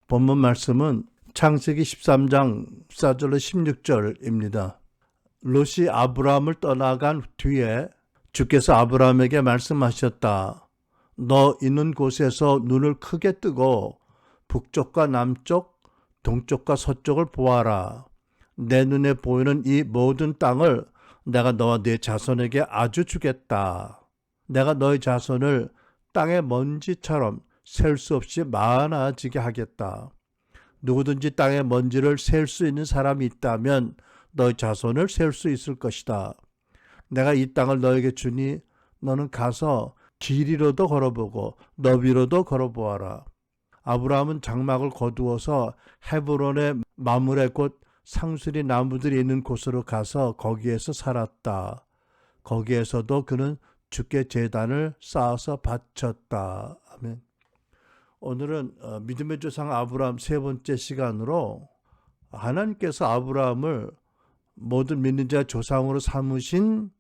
본문 말씀은 창세기 13장 14절로 16절입니다. 롯이 아브라함을 떠나간 뒤에 주께서 아브라함에게 말씀하셨다. 너 있는 곳에서 눈을 크게 뜨고 북쪽과 남쪽, 동쪽과 서쪽을 보아라. 내 눈에 보이는 이 모든 땅을 내가 너와 네 자손에게 아주 주겠다. 내가 너의 자손을 땅의 먼지처럼 셀 수 없이 많아지게 하겠다. 누구든지 땅의 먼지를 셀 수 있는 사람이 있다면 너의 자손을 셀 수 있을 것이다. 내가 이 땅을 너에게 주니 너는 가서 길이로도 걸어보고 너비로도 걸어보아라. 아브라함은 장막을 거두어서 헤브론의 마므레 곧 상수리 나무들이 있는 곳으로 가서 거기에서 살았다. 거기에서도 그는 주께 제단을 쌓아서 바쳤다. 아멘. 오늘은 믿음의 조상 아브라함 세 번째 시간으로 하나님께서 아브라함을 모든 믿는 자의 조상으로 삼으신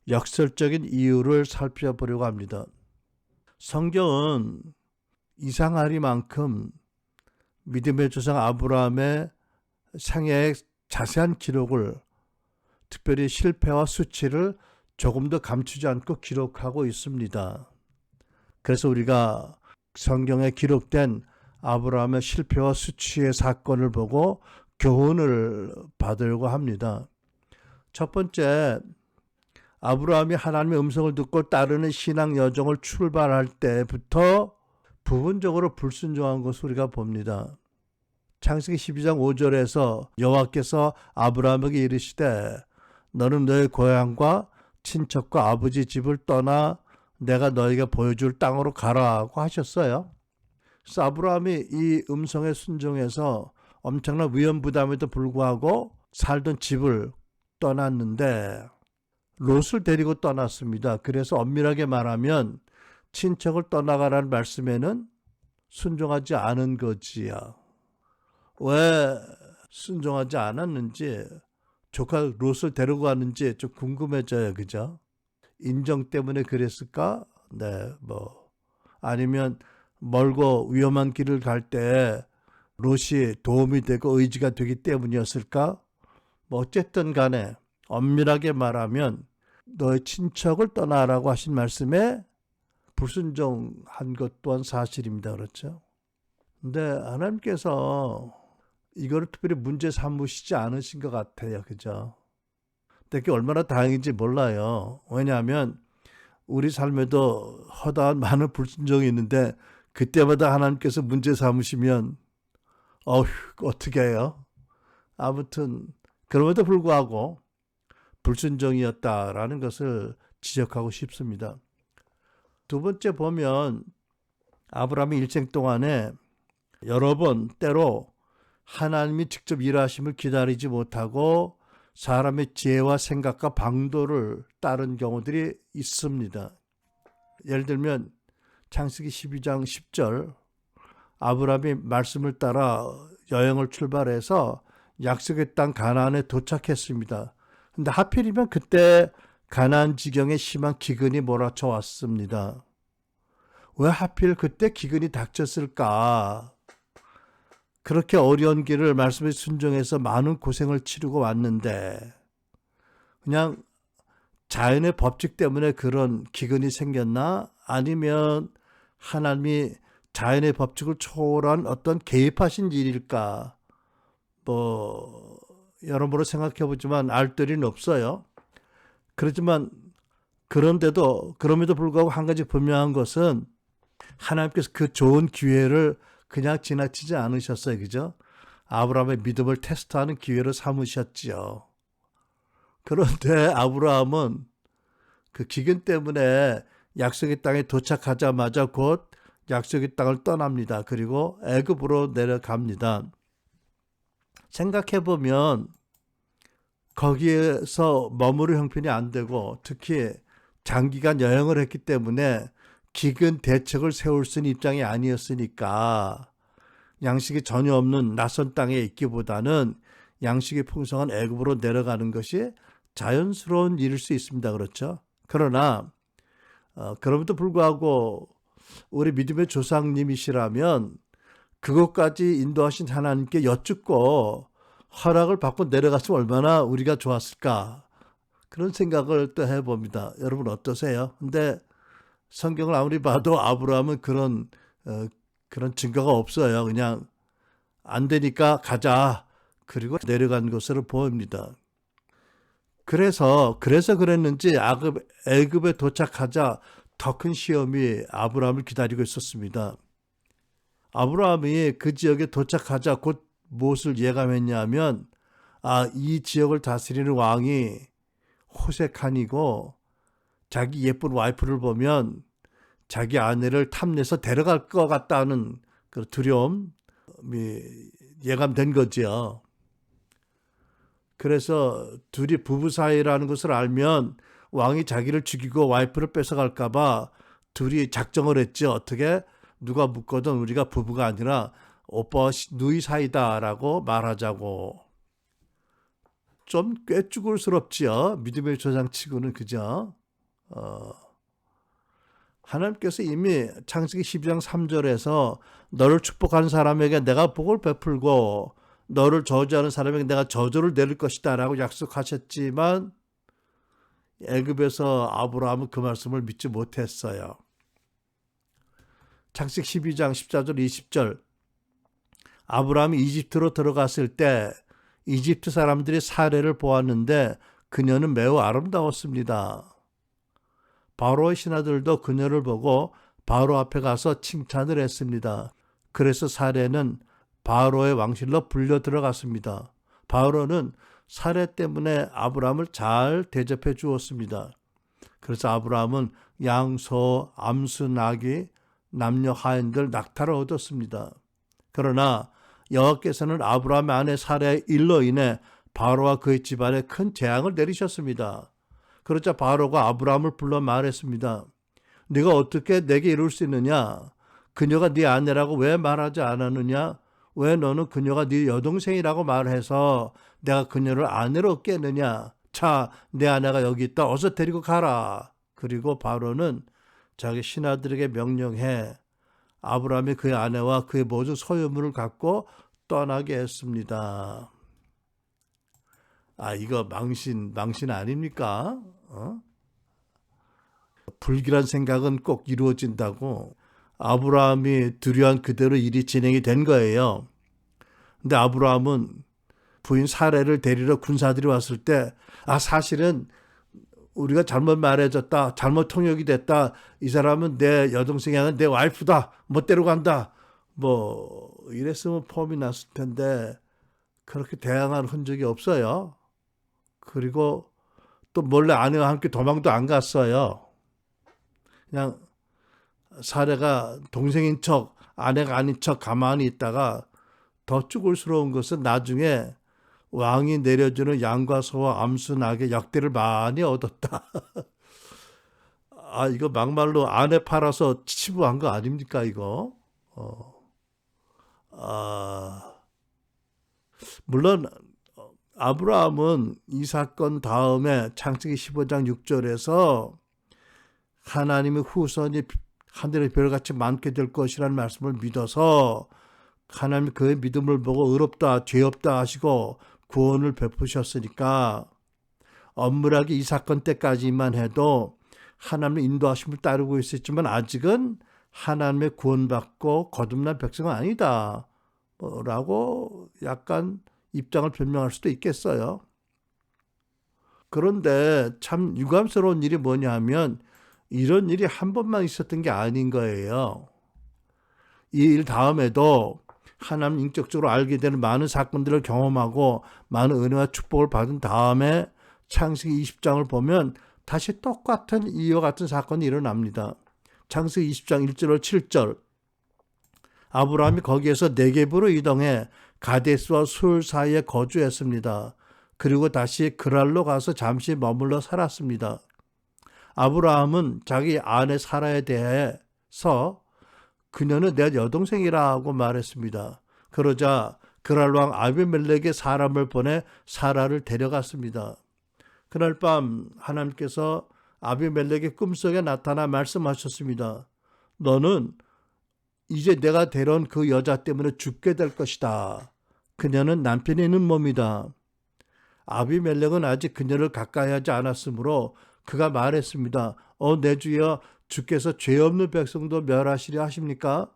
역설적인 이유를 살펴보려고 합니다. 성경은 이상하리만큼 믿음의 조상 아브라함의 생애의 자세한 기록을, 특별히 실패와 수치를 조금 더 감추지 않고 기록하고 있습니다. 그래서 우리가 성경에 기록된 아브라함의 실패와 수치의 사건을 보고 교훈을 받으려고 합니다. 첫 번째, 아브라함이 하나님의 음성을 듣고 따르는 신앙 여정을 출발할 때부터 부분적으로 불순종한 것을 우리가 봅니다. 창세기 12장 5절에서 여호와께서 아브라함에게 이르시되 너는 너의 고향과 친척과 아버지 집을 떠나 내가 너에게 보여줄 땅으로 가라고 하셨어요. 그래서 아브라함이 이 음성에 순종해서 엄청난 위험 부담에도 불구하고 살던 집을 떠났는데 롯을 데리고 떠났습니다. 그래서 엄밀하게 말하면 친척을 떠나가라는 말씀에는 순종하지 않은 거지요. 왜 순종하지 않았는지, 조카 롯을 데리고 갔는지 좀 궁금해져요. 그죠? 인정 때문에 그랬을까? 네, 아니면 멀고 위험한 길을 갈 때 롯이 도움이 되고 의지가 되기 때문이었을까? 어쨌든 간에 엄밀하게 말하면 너의 친척을 떠나라고 하신 말씀에 불순종한 것 또한 사실입니다. 그렇죠? 근데 하나님께서 이거를 특별히 문제 삼으시지 않으신 것 같아요. 그죠? 근데 그게 얼마나 다행인지 몰라요. 왜냐하면 우리 삶에도 허다한 많은 불순종이 있는데 그때마다 하나님께서 문제 삼으시면 어떻게 해요? 아무튼 그럼에도 불구하고 불순종이었다라는 것을 지적하고 싶습니다. 두 번째 보면 아브라함의 일생 동안에 여러 번 때로 하나님이 직접 일하심을 기다리지 못하고 사람의 지혜와 생각과 방도를 따른 경우들이 있습니다. 예를 들면 창세기 12장 10절 아브라함이 말씀을 따라 여행을 출발해서 약속의 땅 가나안에 도착했습니다. 근데 하필이면 그때 가나안 지경에 심한 기근이 몰아쳐 왔습니다. 왜 하필 그때 기근이 닥쳤을까? 그렇게 어려운 길을 말씀에 순종해서 많은 고생을 치르고 왔는데 그냥 자연의 법칙 때문에 그런 기근이 생겼나? 아니면 하나님이 자연의 법칙을 초월한 어떤 개입하신 일일까? 여러모로 생각해 보지만 알 도리는 없어요. 그렇지만 그럼에도 불구하고 한 가지 분명한 것은 하나님께서 그 좋은 기회를 그냥 지나치지 않으셨어요. 그죠? 아브라함의 믿음을 테스트하는 기회로 삼으셨지요. 그런데 아브라함은 그 기근 때문에 약속의 땅에 도착하자마자 곧 약속의 땅을 떠납니다. 그리고 애굽으로 내려갑니다. 생각해보면 거기에서 머무를 형편이 안 되고 특히 장기간 여행을 했기 때문에 기근 대책을 세울 수 있는 입장이 아니었으니까 양식이 전혀 없는 낯선 땅에 있기보다는 양식이 풍성한 애굽으로 내려가는 것이 자연스러운 일일 수 있습니다. 그렇죠? 그러나 그럼에도 불구하고 우리 믿음의 조상님이시라면 그것까지 인도하신 하나님께 여쭙고 허락을 받고 내려갔으면 얼마나 우리가 좋았을까. 그런 생각을 또 해봅니다. 여러분 어떠세요? 근데 성경을 아무리 봐도 아브라함은 그런 증거가 없어요. 그냥 안 되니까 가자. 그리고 내려간 것으로 보입니다. 그래서 그랬는지 애굽에 도착하자 더 큰 시험이 아브라함을 기다리고 있었습니다. 아브라함이 그 지역에 도착하자 곧 무엇을 예감했냐면 이 지역을 다스리는 왕이 호색한이고 자기 예쁜 와이프를 보면 자기 아내를 탐내서 데려갈 것 같다는 그 두려움이 예감된 거죠. 그래서 둘이 부부 사이라는 것을 알면 왕이 자기를 죽이고 와이프를 뺏어갈까 봐 둘이 작정을 했죠. 어떻게? 누가 묻거든 우리가 부부가 아니라 오빠와 누이 사이다라고 말하자고. 좀 꽤 쭈글스럽지요. 믿음의 조상치고는 그죠? 하나님께서 이미 창세기 12장 3절에서 너를 축복하는 사람에게 내가 복을 베풀고 너를 저주하는 사람에게 내가 저주를 내릴 것이다 라고 약속하셨지만 애굽에서 아브라함은 그 말씀을 믿지 못했어요. 창세기 12장 14절 20절 아브라함이 이집트로 들어갔을 때 이집트 사람들이 사례를 보았는데 그녀는 매우 아름다웠습니다. 바로의 신하들도 그녀를 보고 바로 앞에 가서 칭찬을 했습니다. 그래서 사례는 바로의 왕실로 불려 들어갔습니다. 바로는 사례 때문에 아브라함을 잘 대접해 주었습니다. 그래서 아브라함은 양소, 암수, 나귀, 남녀 하인들 낙타를 얻었습니다. 그러나 여호와께서는 아브라함의 아내 사례의 일로 인해 바로와 그의 집안에 큰 재앙을 내리셨습니다. 그러자 바로가 아브라함을 불러 말했습니다. 네가 어떻게 내게 이룰 수 있느냐? 그녀가 네 아내라고 왜 말하지 않았느냐? 왜 너는 그녀가 네 여동생이라고 말해서 내가 그녀를 아내로 얻게 했느냐? 자, 내 아내가 여기 있다. 어서 데리고 가라. 그리고 바로는 자기 신하들에게 명령해 아브라함이 그의 아내와 그의 모든 소유물을 갖고 떠나게 했습니다. 이거 망신 아닙니까? 불길한 생각은 꼭 이루어진다고 아브라함이 두려운 그대로 일이 진행이 된 거예요. 근데 아브라함은 부인 사례를 데리러 군사들이 왔을 때 사실은 우리가 잘못 말해줬다. 잘못 통역이 됐다. 이 사람은 내 여동생이 아니라 내 와이프다. 못 데려간다. 이랬으면 폼이 났을 텐데 그렇게 대항한 흔적이 없어요. 그리고 또 몰래 아내와 함께 도망도 안 갔어요. 그냥 사례가 동생인 척, 아내가 아닌 척 가만히 있다가 더 쭈글스러운 것은 나중에 왕이 내려주는 양과 소와 암수 낙의 역대를 많이 얻었다. 이거 막말로 아내 팔아서 치부한 거 아닙니까 이거? 물론 아브라함은 이 사건 다음에 창세기 15장 6절에서 하나님의 후손이 하늘의 별같이 많게 될 것이라는 말씀을 믿어서 하나님이 그의 믿음을 보고 의롭다 죄 없다 하시고 구원을 베푸셨으니까 엄밀하게 이 사건 때까지만 해도 하나님의 인도하심을 따르고 있었지만 아직은 하나님의 구원받고 거듭난 백성은 아니다 라고 약간 입장을 변명할 수도 있겠어요. 그런데 참 유감스러운 일이 뭐냐 하면 이런 일이 한 번만 있었던 게 아닌 거예요. 이 일 다음에도 하나님 인격적으로 알게 되는 많은 사건들을 경험하고 많은 은혜와 축복을 받은 다음에 창세기 20장을 보면 다시 똑같은 이와 같은 사건이 일어납니다. 창세기 20장 1절 7절 아브라함이 거기에서 네겝으로 이동해 가데스와 술 사이에 거주했습니다. 그리고 다시 그랄로 가서 잠시 머물러 살았습니다. 아브라함은 자기 아내 사라에 대해서 그녀는 내 여동생이라고 말했습니다. 그러자 그랄 왕 아비멜렉의 사람을 보내 사라를 데려갔습니다. 그날 밤 하나님께서 아비멜렉의 꿈속에 나타나 말씀하셨습니다. 너는 이제 내가 데려온 그 여자 때문에 죽게 될 것이다. 그녀는 남편이 있는 몸이다. 아비멜렉은 아직 그녀를 가까이 하지 않았으므로 그가 말했습니다. 내 주여, 주께서 죄 없는 백성도 멸하시려 하십니까?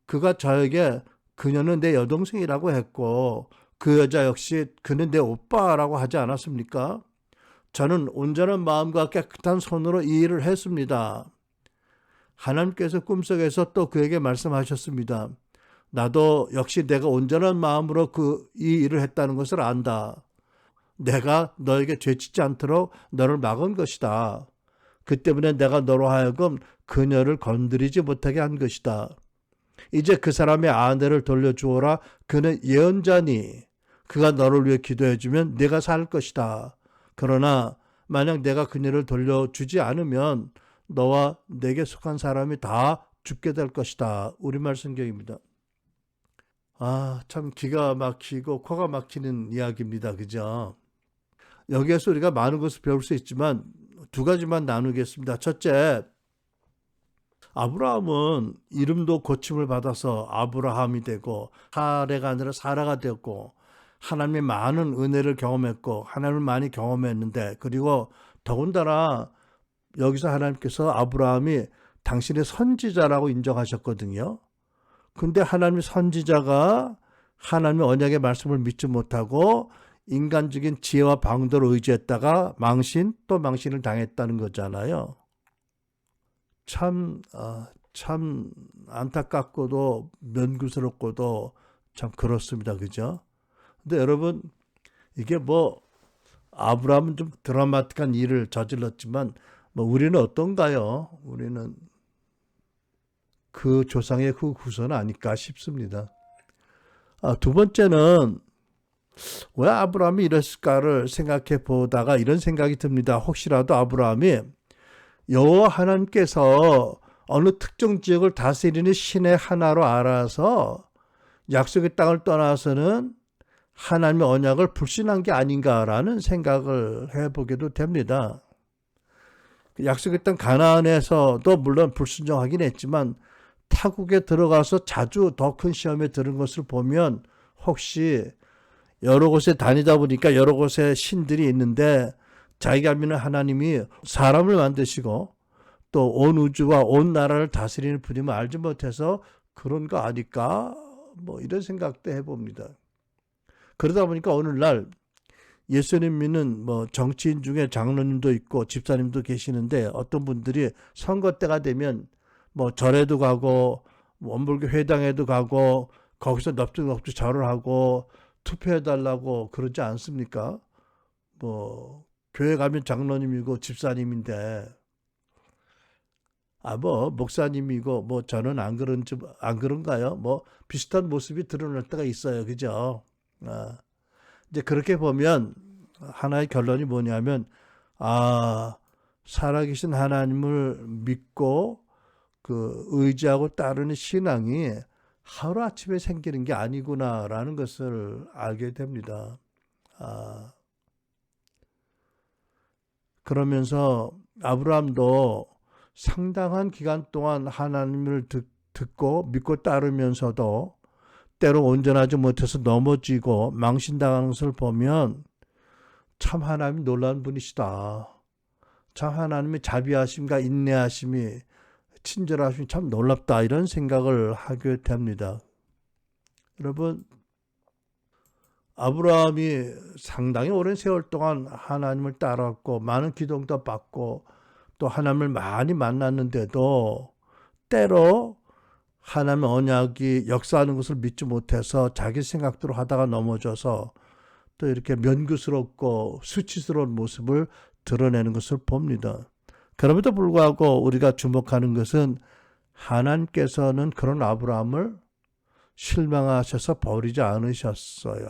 그가 저에게 그녀는 내 여동생이라고 했고 그 여자 역시 그는 내 오빠라고 하지 않았습니까? 저는 온전한 마음과 깨끗한 손으로 이 일을 했습니다. 하나님께서 꿈속에서 또 그에게 말씀하셨습니다. 나도 역시 내가 온전한 마음으로 이 일을 했다는 것을 안다. 내가 너에게 죄짓지 않도록 너를 막은 것이다. 그 때문에 내가 너로 하여금 그녀를 건드리지 못하게 한 것이다. 이제 그 사람의 아내를 돌려주어라. 그는 예언자니 그가 너를 위해 기도해주면 네가 살 것이다. 그러나 만약 내가 그녀를 돌려주지 않으면 너와 내게 속한 사람이 다 죽게 될 것이다. 우리말 성경입니다. 참 기가 막히고 코가 막히는 이야기입니다. 그죠? 여기에서 우리가 많은 것을 배울 수 있지만 두 가지만 나누겠습니다. 첫째, 아브라함은 이름도 고침을 받아서 아브라함이 되고 사레가 아니라 사라가 되었고 하나님의 많은 은혜를 경험했고 하나님을 많이 경험했는데 그리고 더군다나 여기서 하나님께서 아브라함이 당신의 선지자라고 인정하셨거든요. 근데 하나님의 선지자가 하나님의 언약의 말씀을 믿지 못하고 인간적인 지혜와 방도를 의지했다가 또 망신을 당했다는 거잖아요. 참 안타깝고도 면구스럽고도 참 그렇습니다. 그죠? 근데 여러분, 이게 아브라함은 좀 드라마틱한 일을 저질렀지만 우리는 어떤가요? 우리는 그 조상의 그 후손 아닐까 싶습니다. 두 번째는 왜 아브라함이 이랬을까를 생각해 보다가 이런 생각이 듭니다. 혹시라도 아브라함이 여호와 하나님께서 어느 특정 지역을 다스리는 신의 하나로 알아서 약속의 땅을 떠나서는 하나님의 언약을 불신한 게 아닌가라는 생각을 해보게도 됩니다. 약속의 땅 가나안에서도 물론 불순종하긴 했지만 타국에 들어가서 자주 더 큰 시험에 들은 것을 보면 혹시 여러 곳에 다니다 보니까 여러 곳에 신들이 있는데 자기가 믿는 하나님이 사람을 만드시고 또 온 우주와 온 나라를 다스리는 분임을 알지 못해서 그런 거 아닐까? 이런 생각도 해봅니다. 그러다 보니까 오늘날 예수님 믿는 정치인 중에 장로님도 있고 집사님도 계시는데 어떤 분들이 선거 때가 되면 절에도 가고 원불교 회당에도 가고 거기서 넙죽넙죽 절을 하고 투표해달라고 그러지 않습니까? 교회 가면 장로님이고 집사님인데 목사님이고 저는 안 그런가요? 비슷한 모습이 드러날 때가 있어요. 그죠? 이제 그렇게 보면 하나의 결론이 뭐냐면 살아계신 하나님을 믿고 의지하고 따르는 신앙이 하루아침에 생기는 게 아니구나라는 것을 알게 됩니다. 그러면서 아브라함도 상당한 기간 동안 하나님을 듣고 믿고 따르면서도 때로 온전하지 못해서 넘어지고 망신당하는 것을 보면 참 하나님이 놀라운 분이시다. 참 하나님의 자비하심과 인내하심이 친절하심이 참 놀랍다. 이런 생각을 하게 됩니다. 여러분, 아브라함이 상당히 오랜 세월 동안 하나님을 따랐고 많은 기도도 받고 또 하나님을 많이 만났는데도 때로 하나님의 언약이 역사하는 것을 믿지 못해서 자기 생각대로 하다가 넘어져서 또 이렇게 면구스럽고 수치스러운 모습을 드러내는 것을 봅니다. 그럼에도 불구하고 우리가 주목하는 것은 하나님께서는 그런 아브라함을 실망하셔서 버리지 않으셨어요.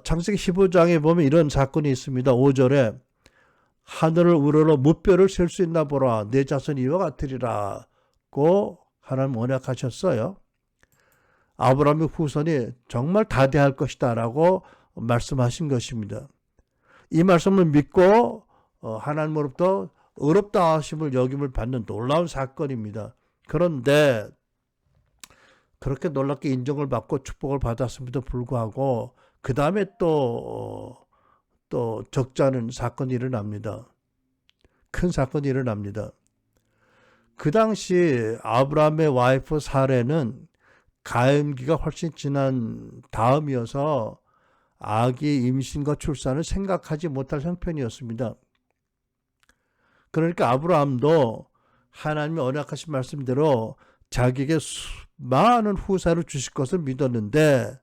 창세기 15장에 보면 이런 사건이 있습니다. 5절에 하늘을 우러러 무뼈를 셀 수 있나 보라. 내 자손이 이와 같으리라고 하나님 언약하셨어요. 아브라함의 후손이 정말 다대할 것이다 라고 말씀하신 것입니다. 이 말씀을 믿고 하나님으로부터 어렵다 하심을 여김을 받는 놀라운 사건입니다. 그런데 그렇게 놀랍게 인정을 받고 축복을 받았음에도 불구하고 그 다음에 또 적지 않은 사건이 일어납니다. 큰 사건이 일어납니다. 그 당시 아브라함의 와이프 사레는 가임기가 훨씬 지난 다음이어서 아기 임신과 출산을 생각하지 못할 형편이었습니다. 그러니까 아브라함도 하나님이 언약하신 말씀대로 자기에게 많은 후사를 주실 것을 믿었는데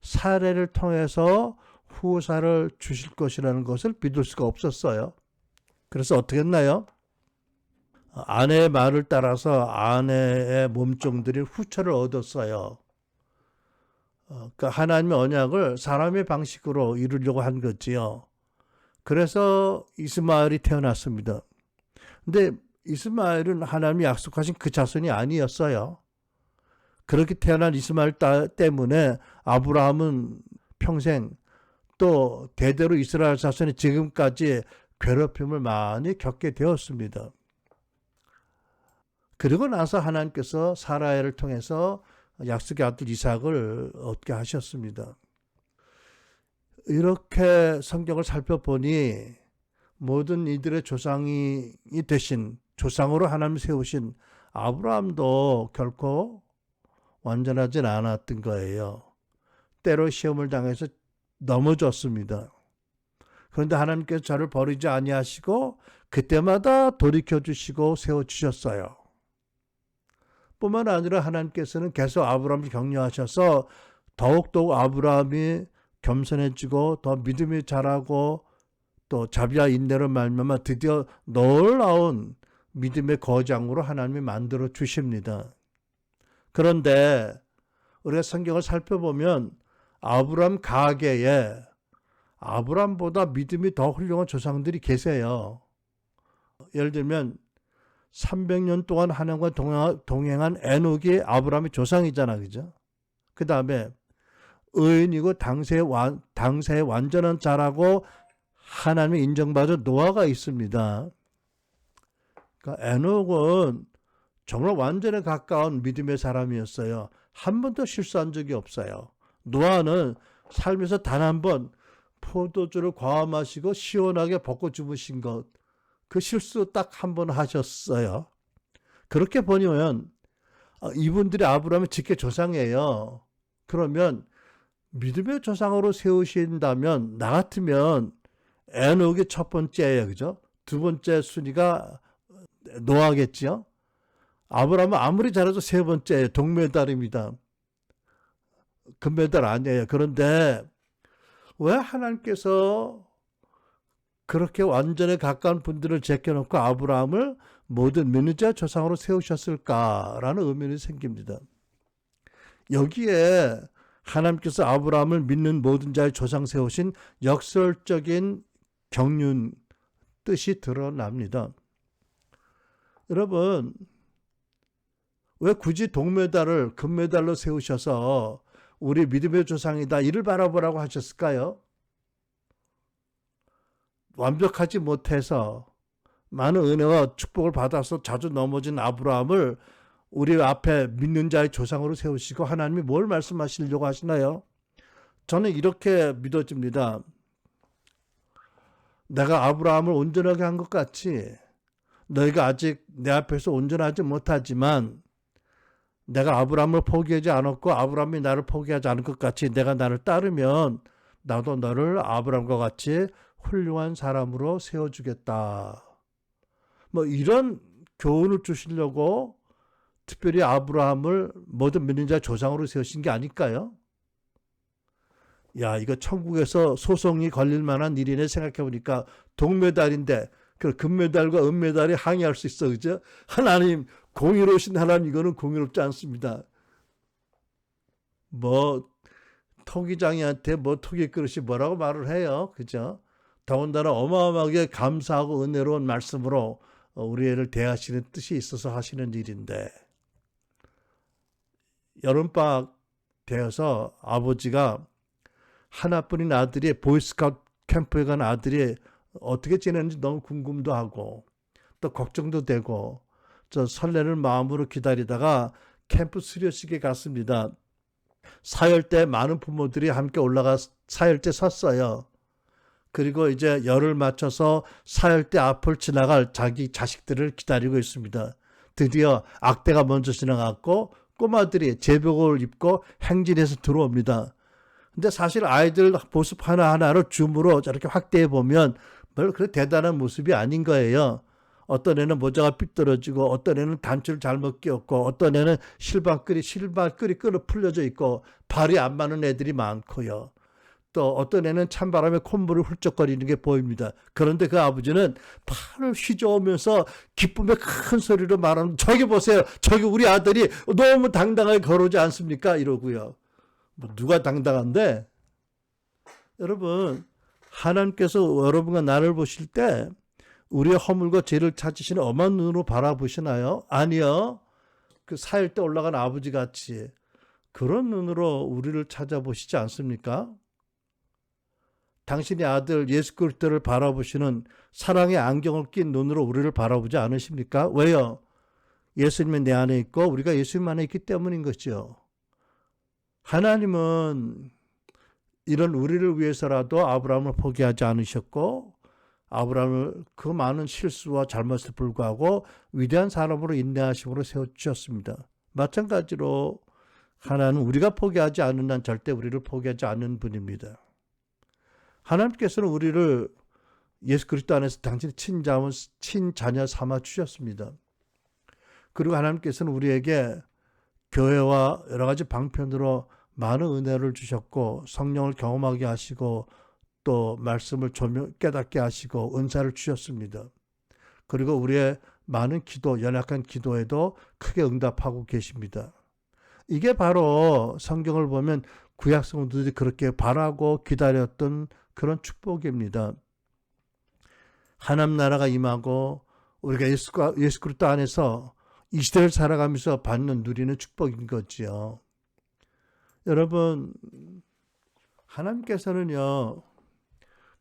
사례를 통해서 후사를 주실 것이라는 것을 믿을 수가 없었어요. 그래서 어떻게 했나요? 아내의 말을 따라서 아내의 몸종들이 후처를 얻었어요. 그러니까 하나님의 언약을 사람의 방식으로 이루려고 한 거지요. 그래서 이스마엘이 태어났습니다. 근데 이스마엘은 하나님이 약속하신 그 자손이 아니었어요. 그렇게 태어난 이스마엘 때문에 아브라함은 평생 또 대대로 이스라엘 자손이 지금까지 괴롭힘을 많이 겪게 되었습니다. 그리고 나서 하나님께서 사라를 통해서 약속의 아들 이삭을 얻게 하셨습니다. 이렇게 성경을 살펴보니 모든 이들의 조상이 되신 조상으로 하나님 세우신 아브라함도 결코 완전하진 않았던 거예요. 때로 시험을 당해서 넘어졌습니다. 그런데 하나님께서 저를 버리지 아니하시고 그때마다 돌이켜주시고 세워주셨어요. 뿐만 아니라 하나님께서는 계속 아브라함을 격려하셔서 더욱더욱 아브라함이 겸손해지고 더 믿음이 자라고 또 자비와 인내로 말미암아 드디어 놀라운 믿음의 거장으로 하나님이 만들어 주십니다. 그런데 우리가 성경을 살펴보면 아브라함 가계에 아브라함보다 믿음이 더 훌륭한 조상들이 계세요. 예를 들면 300년 동안 하나님과 동행한 에녹이 아브라함의 조상이잖아, 그죠? 그 다음에 의인이고 당세의 완전한 자라고 하나님의 인정받은 노아가 있습니다. 그러니까 에녹은 정말 완전에 가까운 믿음의 사람이었어요. 한 번도 실수한 적이 없어요. 노아는 살면서 단 한 번 포도주를 과아 마시고 시원하게 벗고 주무신 것, 그 실수 딱 한 번 하셨어요. 그렇게 보면 이분들이 아브라함의 직계 조상이에요. 그러면 믿음의 조상으로 세우신다면 나 같으면 에녹이 첫 번째예요. 그죠? 두 번째 순위가 노아겠죠? 아브라함은 아무리 잘해도 세 번째예요. 동메달입니다. 금메달 아니에요. 그런데 왜 하나님께서 그렇게 완전에 가까운 분들을 제껴놓고 아브라함을 모든 믿는 자 조상으로 세우셨을까라는 의문이 생깁니다. 여기에 하나님께서 아브라함을 믿는 모든 자의 조상 세우신 역설적인 경륜 뜻이 드러납니다. 여러분, 왜 굳이 동메달을 금메달로 세우셔서 우리 믿음의 조상이다 이를 바라보라고 하셨을까요? 완벽하지 못해서 많은 은혜와 축복을 받아서 자주 넘어진 아브라함을 우리 앞에 믿는 자의 조상으로 세우시고 하나님이 뭘 말씀하시려고 하시나요? 저는 이렇게 믿어집니다. 내가 아브라함을 온전하게 한 것 같이 너희가 아직 내 앞에서 온전하지 못하지만 내가 아브라함을 포기하지 않았고 아브라함이 나를 포기하지 않을 것 같이 내가 나를 따르면 나도 너를 아브라함과 같이 훌륭한 사람으로 세워주겠다. 뭐 이런 교훈을 주시려고 특별히 아브라함을 모든 믿는 자 조상으로 세우신 게 아닐까요? 야, 이거 천국에서 소송이 걸릴 만한 일이네 생각해보니까 동메달인데 그 금메달과 은메달이 항의할 수 있어. 그죠? 하나님, 공의로우신 하나님, 이거는 공의롭지 않습니다. 뭐 토기장이한테 뭐 토기 그릇이 뭐라고 말을 해요. 그죠? 더군다나 어마어마하게 감사하고 은혜로운 말씀으로 우리 애를 대하시는 뜻이 있어서 하시는 일인데 여름방학 되어서 아버지가 하나뿐인 아들이 보이스카우트 캠프에 간 아들이 어떻게 지내는지 너무 궁금도 하고 또 걱정도 되고 저 설레는 마음으로 기다리다가 캠프 수료식에 갔습니다. 사열대 많은 부모들이 함께 올라가 사열대 섰어요. 그리고 이제 열을 맞춰서 사열대 앞을 지나갈 자기 자식들을 기다리고 있습니다. 드디어 악대가 먼저 지나갔고 꼬마들이 제복을 입고 행진해서 들어옵니다. 근데 사실 아이들 모습 하나하나를 줌으로 저렇게 확대해 보면 별로 그렇게 대단한 모습이 아닌 거예요. 어떤 애는 모자가 삐뚤어지고 어떤 애는 단추를 잘못 끼웠고 어떤 애는 실발끈이 끊어 풀려져 있고 발이 안 맞는 애들이 많고요. 또 어떤 애는 찬바람에 콧물을 훌쩍거리는 게 보입니다. 그런데 그 아버지는 팔을 휘저으면서 기쁨의 큰 소리로 말하는, 저기 보세요. 저기 우리 아들이 너무 당당하게 걸어오지 않습니까? 이러고요. 뭐 누가 당당한데? 여러분, 하나님께서 여러분과 나를 보실 때 우리의 허물과 죄를 찾으시는 엄한 눈으로 바라보시나요? 아니요. 그 사일 때 올라간 아버지 같이 그런 눈으로 우리를 찾아보시지 않습니까? 당신의 아들 예수 그리스도를 바라보시는 사랑의 안경을 낀 눈으로 우리를 바라보지 않으십니까? 왜요? 예수님은 내 안에 있고 우리가 예수님 안에 있기 때문인 것이죠. 하나님은 이런 우리를 위해서라도 아브라함을 포기하지 않으셨고 아브라함을 그 많은 실수와 잘못에 불구하고 위대한 사람으로 인내하심으로 세워주셨습니다. 마찬가지로 하나님은 우리가 포기하지 않는 한 절대 우리를 포기하지 않는 분입니다. 하나님께서는 우리를 예수 그리스도 안에서 당신의 친자녀 삼아 주셨습니다. 그리고 하나님께서는 우리에게 교회와 여러 가지 방편으로 많은 은혜를 주셨고 성령을 경험하게 하시고 또 말씀을 깨닫게 하시고 은사를 주셨습니다. 그리고 우리의 많은 기도, 연약한 기도에도 크게 응답하고 계십니다. 이게 바로 성경을 보면 구약 성도들이 그렇게 바라고 기다렸던 그런 축복입니다. 하나님 나라가 임하고 우리가 예수 그리스도 안에서 이 시대를 살아가면서 누리는 축복인 거지요. 여러분, 하나님께서는요,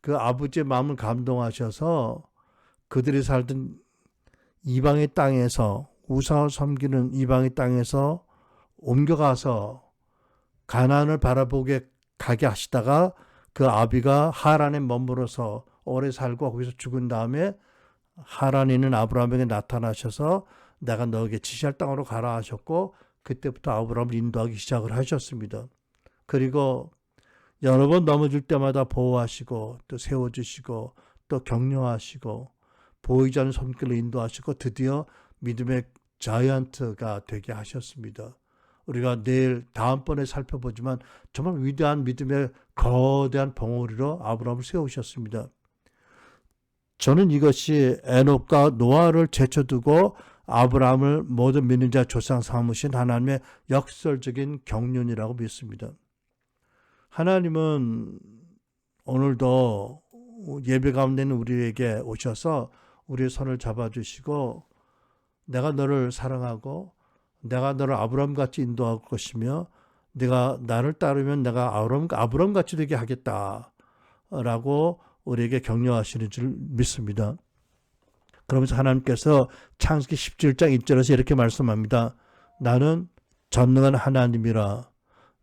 그 아버지의 마음을 감동하셔서 그들이 살던 이방의 땅에서 우상을 섬기는 이방의 땅에서 옮겨가서 가나안을 바라보게 가게 하시다가 그 아비가 하란에 머물러서 오래 살고 거기서 죽은 다음에 하란에 있는 아브라함에게 나타나셔서 내가 너에게 지시할 땅으로 가라 하셨고 그때부터 아브라함을 인도하기 시작을 하셨습니다. 그리고 여러 번 넘어질 때마다 보호하시고 또 세워주시고 또 격려하시고 보이지 않는 손길로 인도하시고 드디어 믿음의 자이언트가 되게 하셨습니다. 우리가 내일 다음번에 살펴보지만 정말 위대한 믿음의 거대한 봉우리로 아브라함을 세우셨습니다. 저는 이것이 에녹과 노아를 제쳐두고 아브라함을 모든 믿는 자 조상 삼으신 하나님의 역설적인 경륜이라고 믿습니다. 하나님은 오늘도 예배 가운데 있는 우리에게 오셔서 우리의 손을 잡아주시고 내가 너를 사랑하고 내가 너를 아브라함같이 인도할 것이며 네가 나를 따르면 내가 아브라함같이 되게 하겠다라고 우리에게 격려하시는 줄 믿습니다. 그러면서 하나님께서 창세기 17장 1절에서 이렇게 말씀합니다. 나는 전능한 하나님이라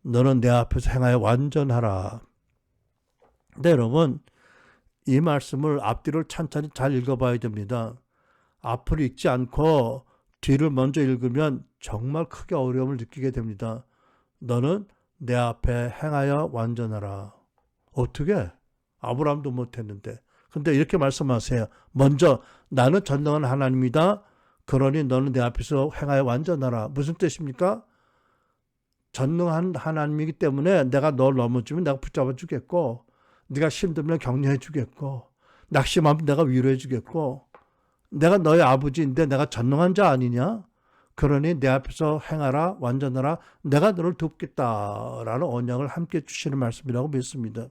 너는 내 앞에서 행하여 완전하라. 네, 여러분, 이 말씀을 앞뒤를 찬찬히 잘 읽어봐야 됩니다. 앞을 읽지 않고 뒤를 먼저 읽으면 정말 크게 어려움을 느끼게 됩니다. 너는 내 앞에 행하여 완전하라. 어떻게? 아브라함도 못했는데. 근데 이렇게 말씀하세요. 먼저 나는 전능한 하나님이다. 그러니 너는 내 앞에서 행하여 완전하라. 무슨 뜻입니까? 전능한 하나님이기 때문에 내가 널 넘어지면 내가 붙잡아 주겠고 네가 힘들면 격려해 주겠고 낙심하면 내가 위로해 주겠고 내가 너의 아버지인데 내가 전능한 자 아니냐? 그러니 내 앞에서 행하라 완전하라 내가 너를 돕겠다라는 언약을 함께 주시는 말씀이라고 믿습니다.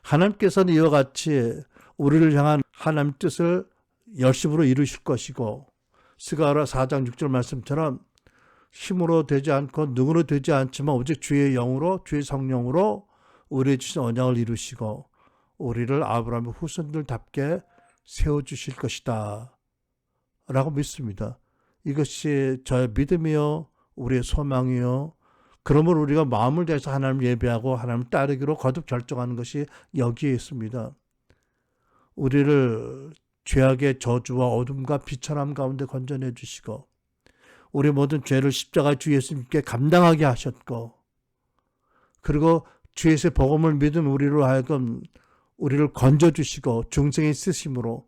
하나님께서는 이와 같이 우리를 향한 하나님 뜻을 열심으로 이루실 것이고 스가랴 4장 6절 말씀처럼 힘으로 되지 않고 능으로 되지 않지만 오직 주의 영으로 주의 성령으로 우리의 주신 언약을 이루시고 우리를 아브라함의 후손들답게 세워주실 것이다 라고 믿습니다. 이것이 저의 믿음이요 우리의 소망이요. 그러므로 우리가 마음을 다해서 하나님을 예배하고 하나님을 따르기로 거듭 결정하는 것이 여기에 있습니다. 우리를 죄악의 저주와 어둠과 비천함 가운데 건져내 주시고 우리 모든 죄를 십자가 주 예수님께 감당하게 하셨고 그리고 주 예수의 복음을 믿은 우리로 하여금 우리를 건져주시고 중생의 쓰심으로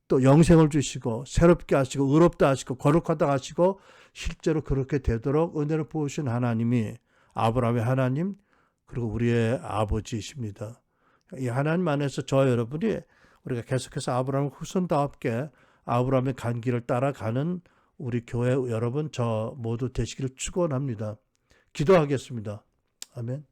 또 영생을 주시고 새롭게 하시고 의롭다 하시고 거룩하다 하시고 실제로 그렇게 되도록 은혜를 부으신 하나님이 아브라함의 하나님 그리고 우리의 아버지이십니다. 이 하나님 안에서 저와 여러분이 우리가 계속해서 아브라함의 후손다웠게 아브라함의 간 길을 따라가는 우리 교회 여러분 저 모두 되시기를 축원합니다. 기도하겠습니다. 아멘.